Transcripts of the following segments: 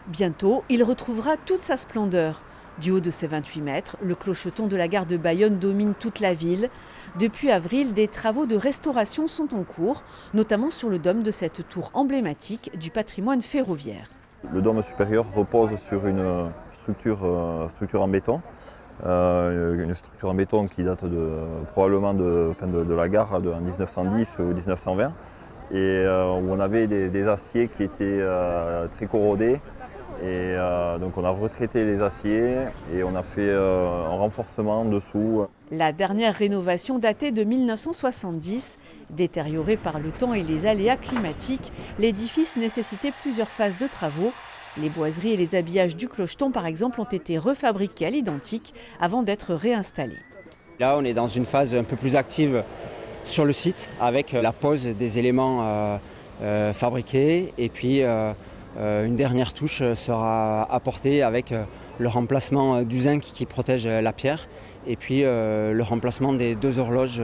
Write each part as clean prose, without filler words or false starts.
Bientôt, il retrouvera toute sa splendeur. Du haut de ses 28 mètres, le clocheton de la gare de Bayonne domine toute la ville. Depuis avril, des travaux de restauration sont en cours, notamment sur le dôme de cette tour emblématique du patrimoine ferroviaire. Le dôme supérieur repose sur une structure en béton. Une structure en béton qui date probablement de la gare en 1910 ou 1920 et où on avait des aciers qui étaient très corrodés. Et donc on a retraité les aciers et on a fait un renforcement dessous. La dernière rénovation datait de 1970. Détérioré par le temps et les aléas climatiques, l'édifice nécessitait plusieurs phases de travaux. Les boiseries et les habillages du clocheton, par exemple, ont été refabriqués à l'identique avant d'être réinstallés. Là, on est dans une phase un peu plus active sur le site avec la pose des éléments fabriqués et puis une dernière touche sera apportée avec le remplacement du zinc qui protège la pierre et puis le remplacement des deux horloges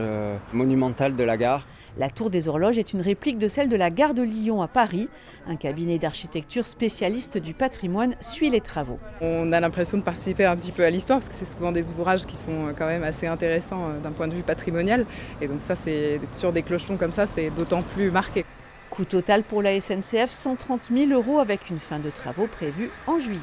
monumentales de la gare. La tour des horloges est une réplique de celle de la gare de Lyon à Paris. Un cabinet d'architecture spécialiste du patrimoine suit les travaux. On a l'impression de participer un petit peu à l'histoire parce que c'est souvent des ouvrages qui sont quand même assez intéressants d'un point de vue patrimonial. Et donc ça, c'est sur des clochetons comme ça, c'est d'autant plus marqué. Coût total pour la SNCF, 130 000 € avec une fin de travaux prévue en juillet.